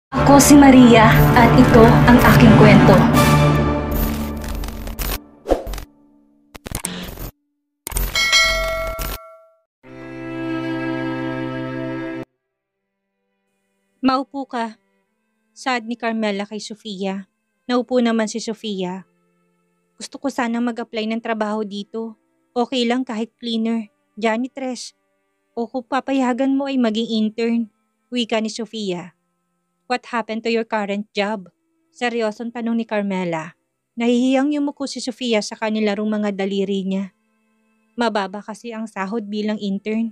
Ako si Maria at ito ang aking kwento. Maupo ka. Saad ni Carmela kay Sofia. Naupo naman si Sofia. Gusto ko sanang mag-apply ng trabaho dito. Okay lang kahit cleaner, janitress. O kung papayagan mo ay maging intern. Wika ni Sofia. What happened to your current job? Seryosong tanong ni Carmela. Nahihiyang yumuko si Sofia sa kanilarong mga daliri niya. Mababa kasi ang sahod bilang intern.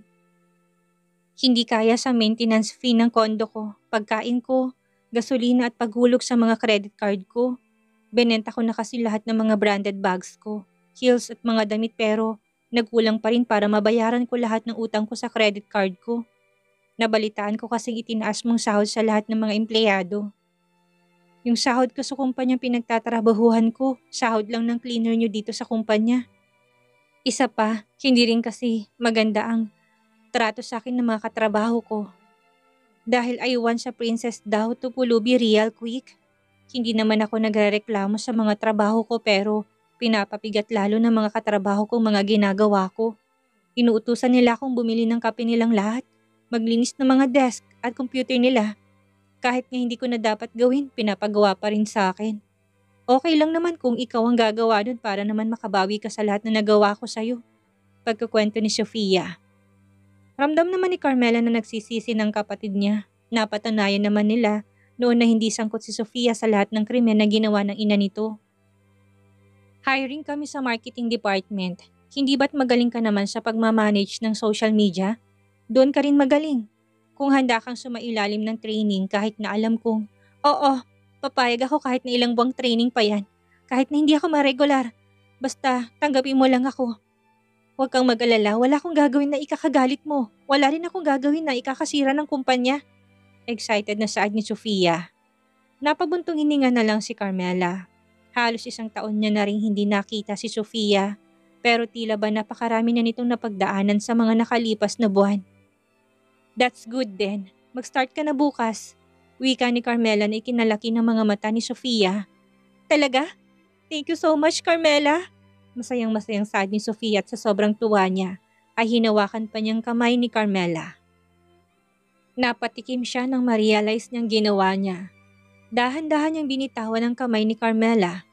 Hindi kaya sa maintenance fee ng kondo ko, pagkain ko, gasolina at paghulog sa mga credit card ko. Benenta ko na kasi lahat ng mga branded bags ko, heels at mga damit pero nagkulang pa rin para mabayaran ko lahat ng utang ko sa credit card ko. Nabalitaan ko kasing itinaas mong sahod sa lahat ng mga empleyado. Yung sahod ko sa kumpanyang pinagtatrabahuhan ko, sahod lang ng cleaner nyo dito sa kumpanya. Isa pa, hindi rin kasi maganda ang trato sa akin ng mga katrabaho ko. Dahil I want sa princess daw to pulubi real quick. Hindi naman ako nagrereklamo sa mga trabaho ko pero pinapapigat lalo ng mga katrabaho kong mga ginagawa ko. Inuutusan nila akong bumili ng kape nilang lahat, maglinis ng mga desk at computer nila. Kahit nga hindi ko na dapat gawin, pinapagawa pa rin sa akin. Okay lang naman kung ikaw ang gagawa nun para naman makabawi ka sa lahat na nagawa ko sa'yo. Pagkukwento ni Sofia. Ramdam naman ni Carmela na nagsisisi ng kapatid niya. Napatunayan naman nila noon na hindi sangkot si Sofia sa lahat ng krimen na ginawa ng ina nito. Hiring kami sa marketing department. Hindi ba't magaling ka naman sa pagmamanage ng social media? Doon ka rin magaling. Kung handa kang sumailalim ng training kahit na alam kong, oo, papayag ako kahit na ilang buwang training pa yan. Kahit na hindi ako ma-regular. Basta tanggapin mo lang ako. Huwag kang mag-alala, wala akong gagawin na ikakagalit mo. Wala rin akong gagawin na ikakasira ng kumpanya. Excited na saad ni Sofia. Napabuntong hininga na lang si Carmela. Halos isang taon niya na rin hindi nakita si Sofia. Pero tila ba napakarami na nitong napagdaanan sa mga nakalipas na buwan. That's good then. Mag-start ka na bukas. Wika ni Carmela na ikinalaki ng mga mata ni Sofia. Talaga? Thank you so much, Carmela. Masayang-masayang saad ni Sofia at sa sobrang tuwa niya ay hinawakan pa niyang kamay ni Carmela. Napatikim siya nang ma-realize niyang ginawa niya. Dahan-dahan niyang binitawan ang kamay ni Carmela.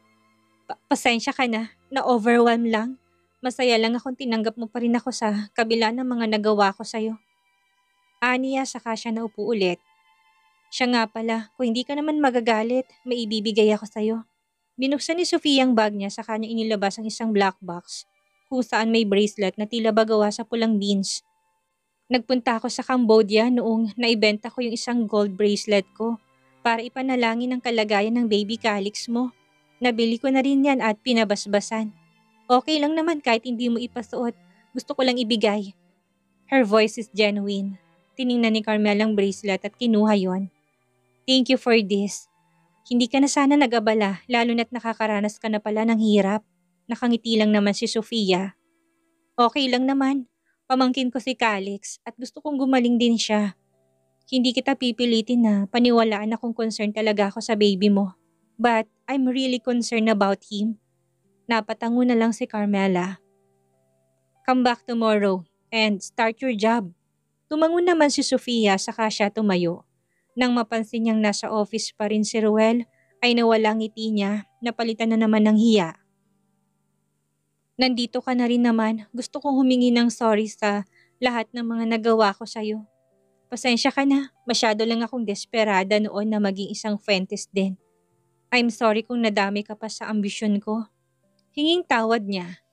Pasensya ka na-overwhelm lang. Masaya lang akong tinanggap mo pa rin ako sa kabila ng mga nagawa ko sa'yo. Aniya saka siya naupo ulit. Siya nga pala, kung hindi ka naman magagalit, may ibibigay ako sa'yo. Binuksan ni Sofia ang bag niya sa kanya inilabas ang isang black box kung saan may bracelet na tila ba gawa sa pulang beans. Nagpunta ako sa Cambodia noong naibenta ko yung isang gold bracelet ko para ipanalangin ang kalagayan ng baby calyx mo. Nabili ko na rin yan at pinabasbasan. Okay lang naman kahit hindi mo ipasuot. Gusto ko lang ibigay. Her voice is genuine. Tiningnan ni Carmela ang bracelet at kinuha yon. Thank you for this. Hindi ka na sana nag-abala, lalo na't nakakaranas ka na pala ng hirap. Nakangiti lang naman si Sofia. Okay lang naman. Pamangkin ko si Calix at gusto kong gumaling din siya. Hindi kita pipilitin na paniwalaan akong concerned talaga ako sa baby mo. But I'm really concerned about him. Napatango na lang si Carmela. Come back tomorrow and start your job. Tumango naman si Sofia saka siya tumayo. Nang mapansin niyang nasa office pa rin si Ruel, ay nawala ang ngiti niya, napalitan na naman ng hiya. Nandito ka na rin naman, gusto kong humingi ng sorry sa lahat ng mga nagawa ko sa'yo. Pasensya ka na, masyado lang akong desperada noon na maging isang Fuentes din. I'm sorry kung nadami ka pa sa ambisyon ko. Hinging tawad niya.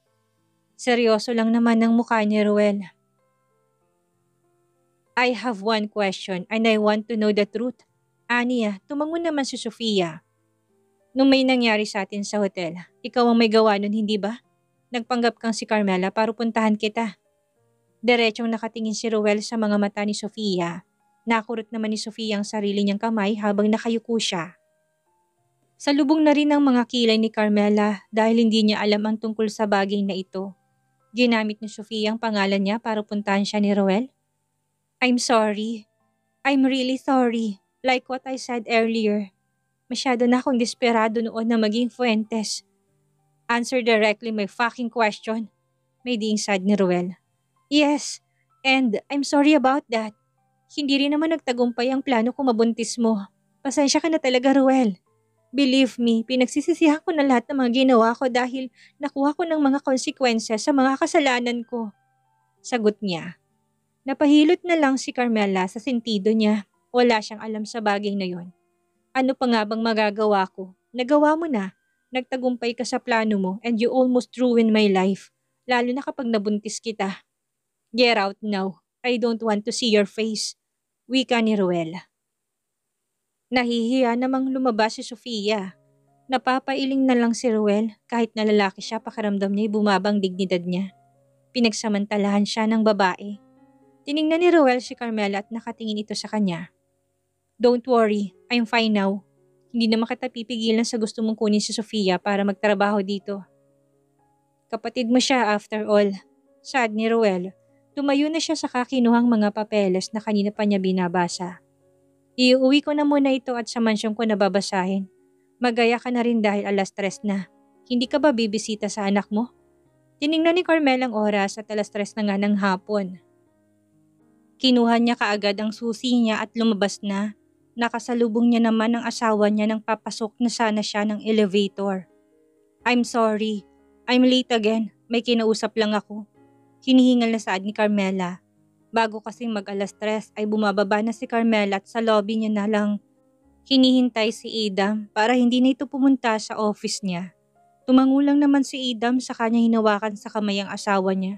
Seryoso lang naman ang mukha ni Ruel. I have one question and I want to know the truth. Aniya, tumango naman si Sofia. Nung may nangyari sa atin sa hotel, ikaw ang may gawa nun, hindi ba? Nagpanggap kang si Carmela para puntahan kita. Diretsong nakatingin si Ruel sa mga mata ni Sofia. Nakurot naman ni Sofia ang sarili niyang kamay habang nakayuko siya. Salubong na rin ang mga kilay ni Carmela dahil hindi niya alam ang tungkol sa bagay na ito. Ginamit ni Sofia ang pangalan niya para puntahan siya ni Ruel. I'm sorry. I'm really sorry. Like what I said earlier, masyado na akong desperado noon na maging Fuentes. Answer directly my fucking question. May diing sad ni Ruel. Yes, and I'm sorry about that. Hindi rin naman nagtagumpay ang plano kong mabuntis mo. Pasensya ka na talaga, Ruel. Believe me, pinagsisisihan ko na lahat ng mga ginawa ko dahil nakuha ko ng mga konsekwensya sa mga kasalanan ko. Sagot niya. Napahilot na lang si Carmela sa sentido niya. Wala siyang alam sa bagay na yon. Ano pa nga bang magagawa ko? Nagawa mo na. Nagtagumpay ka sa plano mo and you almost ruined my life. Lalo na kapag nabuntis kita. Get out now. I don't want to see your face. Wika ni Ruel. Nahihiya namang lumabas si Sofia. Napapailing na lang si Ruel kahit na lalaki siya pakiramdam niya bumabang dignidad niya. Pinagsamantalahan siya ng babae. Tiningnan ni Ruel si Carmela at nakatingin ito sa kanya. Don't worry, I'm fine now. Hindi naman kita pipigilan sa gusto mong kunin si Sofia para magtrabaho dito. Kapatid mo siya after all. Sad ni Ruel. Tumayo na siya sa kakinuhang mga papeles na kanina pa niya binabasa. Iuwi ko na muna ito at sa mansyon ko nababasahin. Magaya ka na rin dahil 3:00 na. Hindi ka ba bibisita sa anak mo? Tiningnan ni Carmel ang oras at 3:00 na nga ng hapon. Kinuha niya kaagad ang susi niya at lumabas na. Nakasalubong niya naman ang asawa niya nang papasok na sana siya ng elevator. I'm sorry. I'm late again. May kinausap lang ako. Hinihingal na saad ni Carmela. Bago kasing mag 3:00 ay bumababa na si Carmela at sa lobby niya na lang hinihintay si Adam para hindi na ito pumunta sa office niya. Tumango lang naman si Adam sa kanya hinawakan sa kamay ang asawa niya.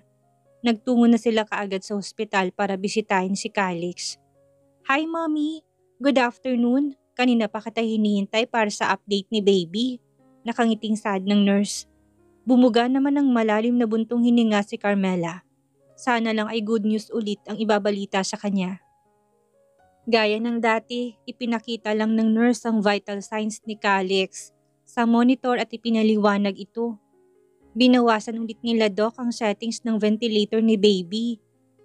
Nagtungo na sila kaagad sa ospital para bisitahin si Calix. Hi mommy! Good afternoon! Kanina pa kita hinihintay para sa update ni baby. Nakangiting saad ng nurse. Bumuga naman ng malalim na buntong hininga si Carmela. Sana lang ay good news ulit ang ibabalita sa kanya. Gaya ng dati, ipinakita lang ng nurse ang vital signs ni Calix sa monitor at ipinaliwanag ito. Binawasan ulit nila Doc ang settings ng ventilator ni baby.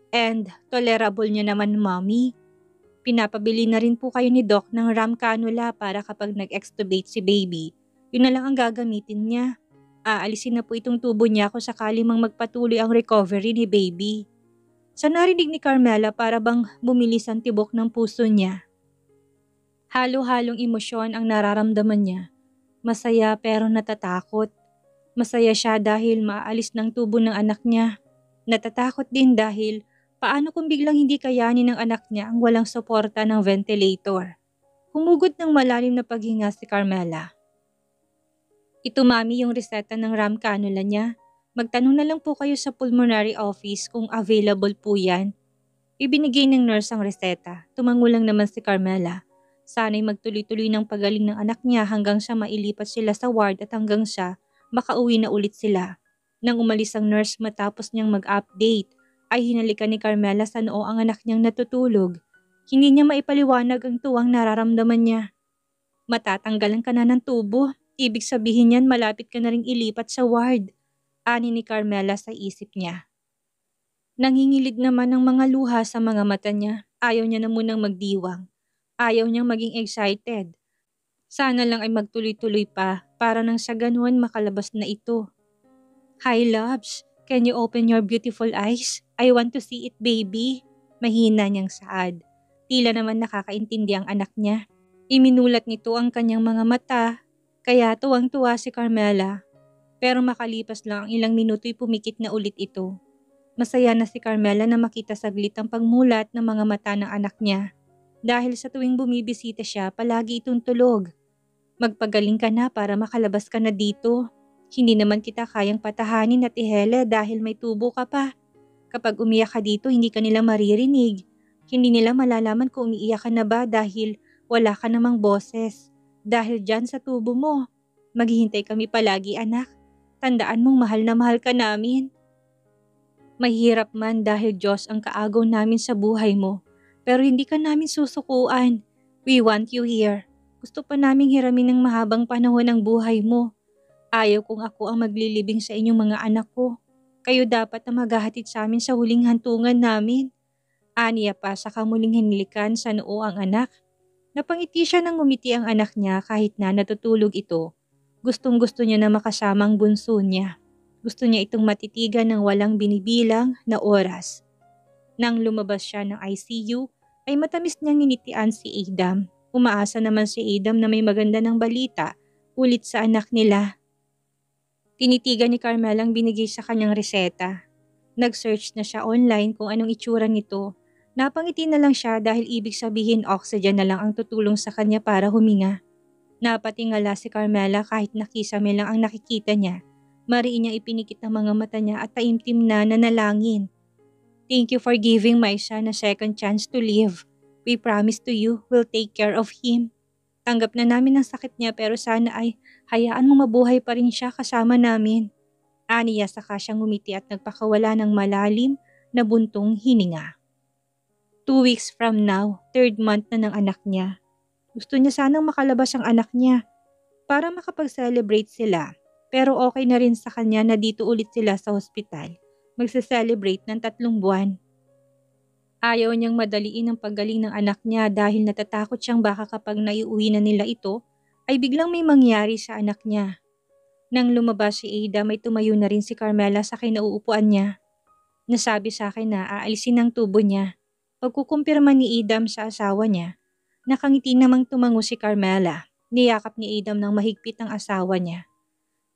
And tolerable niya naman mommy. Pinapabili na rin po kayo ni Doc ng ram cannula para kapag nag-extubate si baby, yun na lang ang gagamitin niya. Aalisin na po itong tubo niya kung sakali mang magpatuloy ang recovery ni baby. Sa narinig ni Carmela para bang bumilis ang tibok ng puso niya. Halo-halong emosyon ang nararamdaman niya. Masaya pero natatakot. Masaya siya dahil maaalis ng tubo ng anak niya. Natatakot din dahil paano kung biglang hindi kayanin ng anak niya ang walang suporta ng ventilator. Humugot ng malalim na paghinga si Carmela. Ito mami yung reseta ng ram cannula niya. Magtanong na lang po kayo sa pulmonary office kung available po yan. Ibinigay ng nurse ang reseta. Tumango lang naman si Carmela. Sana'y magtuloy-tuloy ng pagaling ng anak niya hanggang sa mailipat sila sa ward at hanggang sa makauwi na ulit sila. Nang umalis ang nurse matapos niyang mag-update, ay hinalikan ni Carmela sa noo ang anak niyang natutulog. Hindi niya maipaliwanag ang tuwang nararamdaman niya. Matatanggalan ka na ng tubo. Ibig sabihin yan malapit ka na ring ilipat sa ward. Ani ni Carmela sa isip niya. Nangingilig naman ang mga luha sa mga mata niya. Ayaw niya na munang magdiwang. Ayaw niyang maging excited. Sana lang ay magtuloy-tuloy pa para nang sa ganuan makalabas na ito. Hi loves, can you open your beautiful eyes? I want to see it baby. Mahina niyang saad. Tila naman nakakaintindi ang anak niya. Iminulat nito ang kanyang mga mata. Kaya tuwang-tuwa si Carmela. Pero makalipas lang ang ilang minuto'y pumikit na ulit ito. Masaya na si Carmela na makita saglit ang pagmulat ng mga mata ng anak niya. Dahil sa tuwing bumibisita siya, palagi itong tulog. Magpagaling ka na para makalabas ka na dito. Hindi naman kita kayang patahanin at ihele dahil may tubo ka pa. Kapag umiyak ka dito, hindi ka nila maririnig. Hindi nila malalaman kung umiiyak ka na ba dahil wala ka namang boses. Dahil dyan sa tubo mo, maghihintay kami palagi anak. Tandaan mong mahal na mahal ka namin. Mahirap man dahil Diyos ang kaagaw namin sa buhay mo. Pero hindi ka namin susukuan. We want you here. Gusto pa naming hiramin ng mahabang panahon ng buhay mo. Ayaw kung ako ang maglilibing sa inyong mga anak ko. Kayo dapat na maghahatid sa amin sa huling hantungan namin. Aniya pa sa kamuling hinilikan sa noo ang anak. Napangiti siya nang ngumiti ang anak niya kahit na natutulog ito. Gustong-gusto niya na makasama ang bunso niya. Gusto niya itong matitigan ng walang binibilang na oras. Nang lumabas siya ng ICU, ay matamis niyang nginitian si Adam. Umaasa naman si Adam na may maganda ng balita ulit sa anak nila. Tinitigan ni Carmela ang binigay sa kanyang reseta. Nag-search na siya online kung anong itsura nito. Napangiti na lang siya dahil ibig sabihin oxygen na lang ang tutulong sa kanya para huminga. Napatingala si Carmela kahit nakisame lang ang nakikita niya. Mariin niyang ipinikit ang mga mata niya at taimtim na nanalangin. Thank you for giving my son a second chance to live. We promise to you we'll take care of him. Tanggap na namin ang sakit niya pero sana ay hayaan mo mabuhay pa rin siya kasama namin. Aniya saka siyang ngumiti at nagpakawala ng malalim na buntong hininga. 2 weeks from now, 3rd month na ng anak niya. Gusto niya sanang makalabas ang anak niya para makapag-celebrate sila. Pero okay na rin sa kanya na dito ulit sila sa hospital. Magse-celebrate ng 3 buwan. Ayaw niyang madaliin ang paggaling ng anak niya dahil natatakot siyang baka kapag naiuwi na nila ito, ay biglang may mangyari sa anak niya. Nang lumabas si Ada, may tumayo na rin si Carmela sa kinauupuan niya. Nasabi sa akin na aalisin ang tubo niya. Pagkukumpirma ni Adam sa asawa niya, nakangiti namang tumango si Carmela. Niyakap ni Adam ng mahigpit ang asawa niya.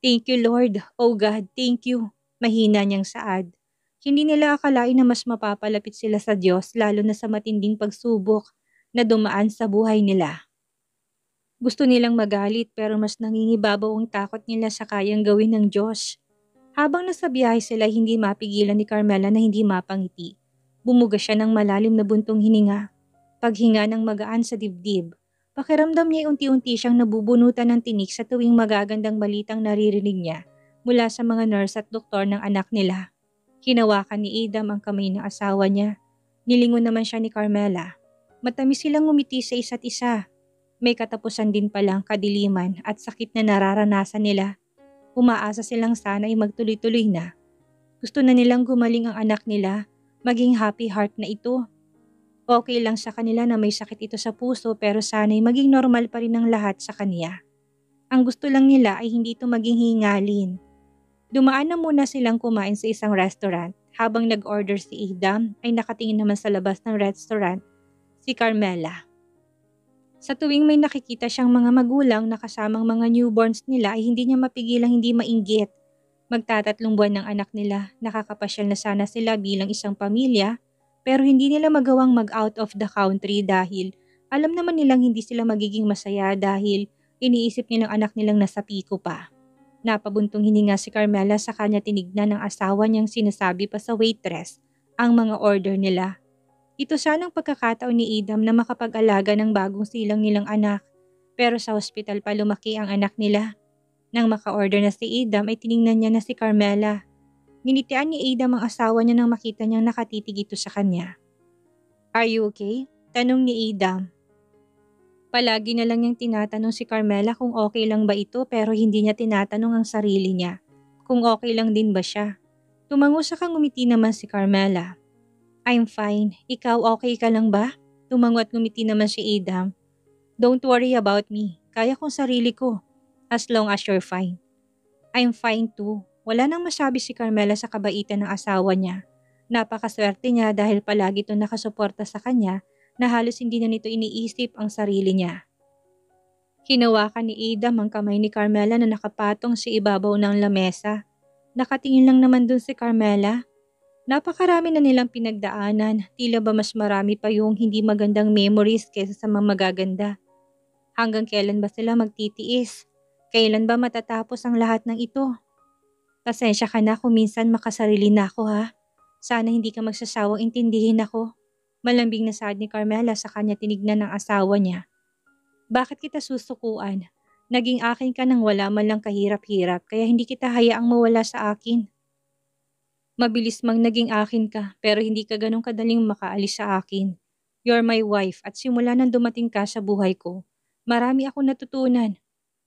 Thank you Lord, oh God, thank you. Mahina niyang saad. Hindi nila akalain na mas mapapalapit sila sa Diyos lalo na sa matinding pagsubok na dumaan sa buhay nila. Gusto nilang magalit pero mas nangingibabaw ang takot nila sa kayang gawin ng Diyos. Habang nasa biyahe sila, hindi mapigilan ni Carmela na hindi mapangiti. Bumuga siya ng malalim na buntong hininga. Paghinga ng magaan sa dibdib. Pakiramdam niya unti-unti siyang nabubunutan ng tinik sa tuwing magagandang balitang naririnig niya mula sa mga nurse at doktor ng anak nila. Hinawakan ni Adam ang kamay ng asawa niya. Nilingon naman siya ni Carmela. Matamis silang ngumiti sa isa't isa. May katapusan din palang kadiliman at sakit na nararanasan nila. Umaasa silang sana ay magtuloy-tuloy na. Gusto na nilang gumaling ang anak nila, maging happy heart na ito. Okay lang sa kanila na may sakit ito sa puso pero sana'y maging normal pa rin ang lahat sa kanya. Ang gusto lang nila ay hindi ito maging hingalin. Dumaan na muna silang kumain sa isang restaurant. Habang nag-order si Adam ay nakatingin naman sa labas ng restaurant si Carmela. Sa tuwing may nakikita siyang mga magulang na kasamang mga newborns nila ay hindi niya mapigilang hindi mainggit. Magta3 buwan ng anak nila, nakakapasyal na sana sila bilang isang pamilya pero hindi nila magawang mag-out of the country dahil alam naman nilang hindi sila magiging masaya dahil iniisip nilang anak nilang nasa piko pa. Napabuntong hininga si Carmela sa kanya tinignan ng asawa niyang sinasabi pa sa waitress ang mga order nila. Ito sanang pagkakataon ni Adam na makapag-alaga ng bagong silang nilang anak pero sa hospital pa lumaki ang anak nila. Nang maka-order na si Adam ay tiningnan niya na si Carmela. Nginitian ni Adam ang asawa niya nang makita niyang nakatitig ito sa kanya. Are you okay? Tanong ni Adam. Palagi na lang niyang tinatanong si Carmela kung okay lang ba ito pero hindi niya tinatanong ang sarili niya. Kung okay lang din ba siya. Tumango sa ngumiti naman si Carmela. I'm fine. Ikaw okay ka lang ba? Tumango at ngumiti naman si Adam. Don't worry about me. Kaya kong sarili ko. As long as you're fine. I'm fine too. Wala nang masabi si Carmela sa kabaitan ng asawa niya. Napakaswerte niya dahil palagi itong nakasuporta sa kanya na halos hindi na nito iniisip ang sarili niya. Hinawakan ni Adam ang kamay ni Carmela na nakapatong sa ibabaw ng lamesa. Nakatingin lang naman dun si Carmela. Napakarami na nilang pinagdaanan, tila ba mas marami pa yung hindi magandang memories kaysa sa mga magaganda. Hanggang kailan ba sila magtitiis? Kailan ba matatapos ang lahat ng ito? Pasensya ka na kung minsan makasarili na ako ha. Sana hindi ka magsasawang intindihin ako. Malambing na saad ni Carmela sa kanya tinignan ng asawa niya. Bakit kita susukuan? Naging akin ka nang wala man lang kahirap-hirap kaya hindi kita hayaang mawala sa akin. Mabilis mang naging akin ka pero hindi ka ganun kadaling makaalis sa akin. You're my wife at simula nang dumating ka sa buhay ko, marami akong natutunan.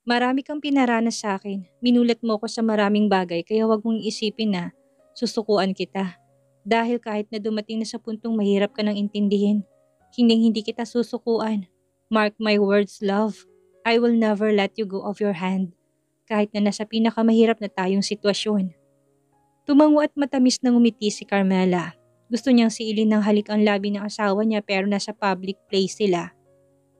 Marami kang pinaranas sa akin. Minulat mo ko sa maraming bagay kaya wag mong isipin na susukuan kita. Dahil kahit na dumating na sa puntong mahirap ka nang intindihin, hindi kita susukuan. Mark my words, love. I will never let you go off your hand. Kahit na nasa pinakamahirap na tayong sitwasyon. Tumango at matamis na ngumiti si Carmela. Gusto niyang siilin ng halik ang labi ng asawa niya pero nasa public place sila.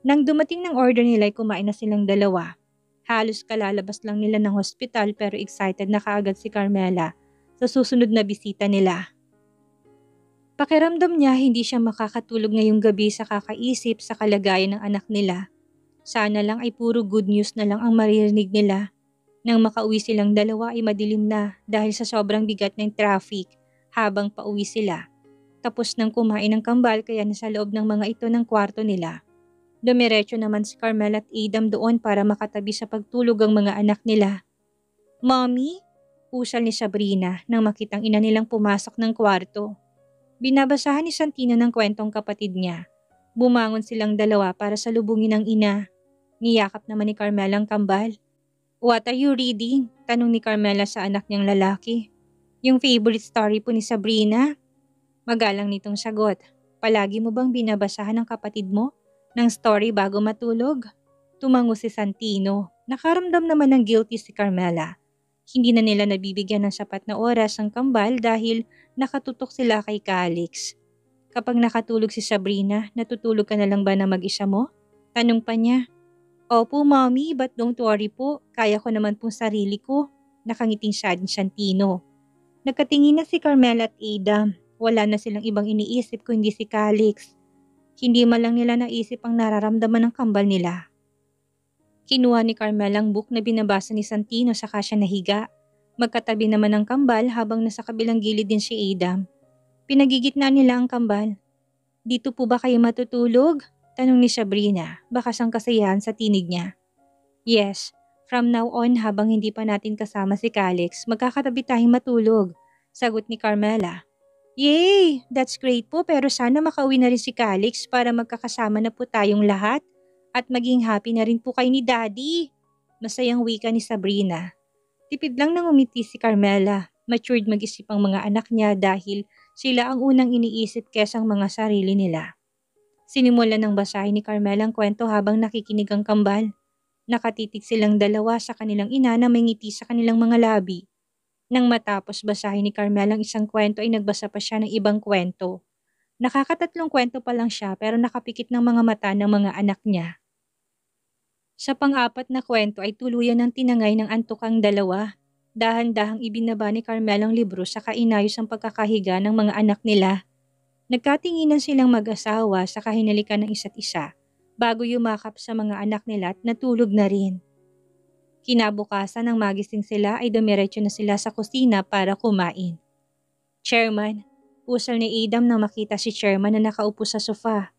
Nang dumating ng order nila ay kumain na silang dalawa. Halos kalalabas lang nila ng hospital pero excited na kaagad si Carmela sa susunod na bisita nila. Pakiramdam niya hindi siya makakatulog ngayong gabi sa kakaisip sa kalagayan ng anak nila. Sana lang ay puro good news na lang ang maririnig nila. Nang makauwi silang dalawa ay madilim na dahil sa sobrang bigat ng traffic habang pauwi sila. Tapos nang kumain ng kambal kaya nasa loob ng mga ito ng kwarto nila. Dumiretso naman si Carmela at Adam doon para makatabi sa pagtulog ang mga anak nila. "Mommy?" Usal ni Sabrina nang makitang ina nilang pumasok ng kwarto. Binabasahan ni Santino ng kwentong kapatid niya. Bumangon silang dalawa para salubungin ang ina. Niyakap naman ni Carmela ang kambal. "What are you reading?" Tanong ni Carmela sa anak niyang lalaki. "Yung favorite story po ni Sabrina?" Magalang nitong sagot. "Palagi mo bang binabasahan ng kapatid mo ng story bago matulog?" Tumango si Santino. Nakaramdam naman ng guilty si Carmela. Hindi na nila nabibigyan ng sapat na oras ang kambal dahil nakatutok sila kay Calix. "Kapag nakatulog si Sabrina, natutulog ka na lang ba na mag-isa mo?" Tanong pa niya. "Opo, mommy, but don't worry po. Kaya ko naman pong sarili ko." Nakangiting siya ni Santino. Nagkatingin na si Carmela at Adam. Wala na silang ibang iniisip kundi si Calix. Hindi man lang nila naisip ang nararamdaman ng kambal nila. Kinuha ni Carmela ang book na binabasa ni Santino saka siya nahiga. Magkatabi naman ang kambal habang nasa kabilang gilid din si Adam. Pinagigitnaan nila ang kambal. "Dito po ba kayo matutulog?" Tanong ni Sabrina, bakas ang kasiyahan sa tinig niya. "Yes, from now on habang hindi pa natin kasama si Calix, magkakatabi tayong matulog," sagot ni Carmela. "Yay! That's great po pero sana makauwi na rin si Calix para magkakasama na po tayong lahat at maging happy na rin po kayo ni Daddy." Masayang wika ni Sabrina. Tipid lang nang umiti si Carmela. Matured mag-isip ang mga anak niya dahil sila ang unang iniisip kesang mga sarili nila. Sinimulan ng basahin ni Carmela ang kwento habang nakikinig ang kambal. Nakatitig silang dalawa sa kanilang ina na may ngiti sa kanilang mga labi. Nang matapos basahin ni Carmela ang isang kwento ay nagbasa pa siya ng ibang kwento. Nakakatatlong kwento pa lang siya pero nakapikit ng mga mata ng mga anak niya. Sa pang-apat na kwento ay tuluyan ng tinangay ng antok ang dalawa. Dahan-dahang ibinaba ni Carmela ang libro sa kainayos ang pagkakahiga ng mga anak nila. Nagkatinginan silang mag-asawa sa kahinalikan ng isa't isa bago yumakap sa mga anak nila at natulog na rin. Kinabukasan nang magising sila ay dumiretso na sila sa kusina para kumain. "Chairman," usal ni Adam nang makita si Chairman na nakaupo sa sofa.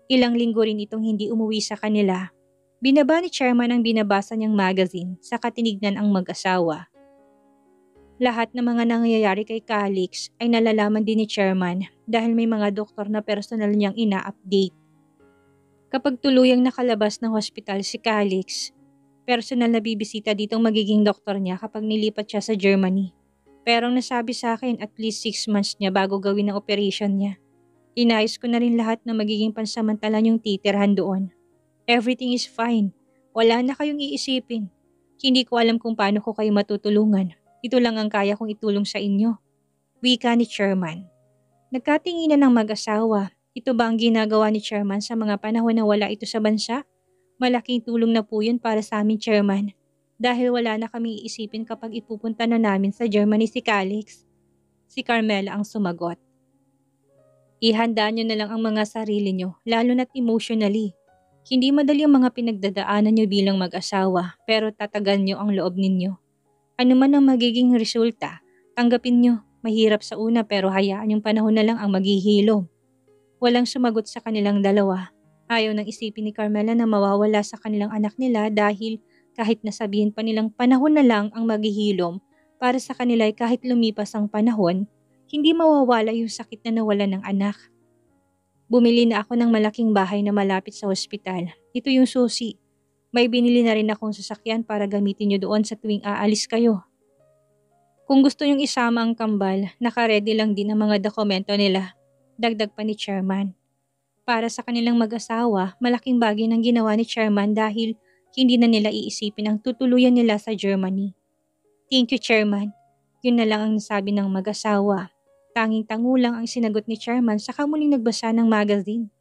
Ilang linggo rin itong hindi umuwi sa kanila. Binaba ni Chairman ang binabasa niyang magazine sa katinignan ang mag-asawa. Lahat ng mga nangyayari kay Calix ay nalalaman din ni Chairman dahil may mga doktor na personal niyang ina-update. Kapag tuluyang nakalabas ng hospital si Calix, personal na bibisita ditong magiging doktor niya kapag nilipat siya sa Germany. Pero ang nasabi sa akin at least 6 months niya bago gawin ang operation niya. Inayos ko na rin lahat na magiging pansamantala niyong titirhan doon. Everything is fine. Wala na kayong iisipin. Hindi ko alam kung paano ko kayo matutulungan. Ito lang ang kaya kong itulong sa inyo. Wika ni Chairman. Nagkatinginan ng mag-asawa. Ito ba ang ginagawa ni Chairman sa mga panahon na wala ito sa bansa? Malaking tulong na po yun para sa amin, Chairman. Dahil wala na kami iisipin kapag ipupunta na namin sa Germany si Calix. Si Carmela ang sumagot. Ihanda nyo na lang ang mga sarili nyo, lalo na't emotionally. Hindi madali ang mga pinagdadaanan nyo bilang mag-asawa, pero tatagan nyo ang loob ninyo. Ano man ang magiging resulta, tanggapin nyo. Mahirap sa una pero hayaan yung panahon na lang ang maghihilom. Walang sumagot sa kanilang dalawa. Ayaw nang isipin ni Carmela na mawawala sa kanilang anak nila dahil kahit nasabihin pa nilang panahon na lang ang maghihilom, para sa kanila ay kahit lumipas ang panahon, hindi mawawala yung sakit na nawalan ng anak. Bumili na ako ng malaking bahay na malapit sa ospital. Ito yung susi. May binili na rin akong sasakyan para gamitin nyo doon sa tuwing aalis kayo. Kung gusto nyong isama ang kambal, nakaredy lang din ang mga dokumento nila. Dagdag pa ni Chairman. Para sa kanilang mag-asawa, malaking bagay ng ginawa ni Chairman dahil hindi na nila iisipin ang tutuluyan nila sa Germany. Thank you, Chairman. Yun na lang ang nasabi ng mag-asawa. Tanging-tango lang ang sinagot ni Chairman saka muling nagbasa ng magazine.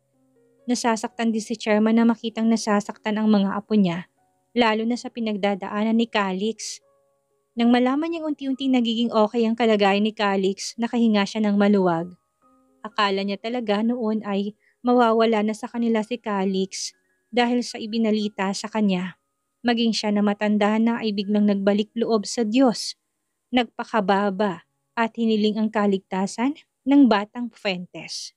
Nasasaktan din si Chairman na makitang nasasaktan ang mga apo niya, lalo na sa pinagdadaanan ni Calix. Nang malaman niyang unti-unting nagiging okay ang kalagayan ni Calix, nakahinga siya ng maluwag. Akala niya talaga noon ay mawawala na sa kanila si Calix dahil sa ibinalita sa kanya. Maging siya na matanda na ay biglang nagbalik loob sa Diyos, nagpakababa at hiniling ang kaligtasan ng batang Fuentes.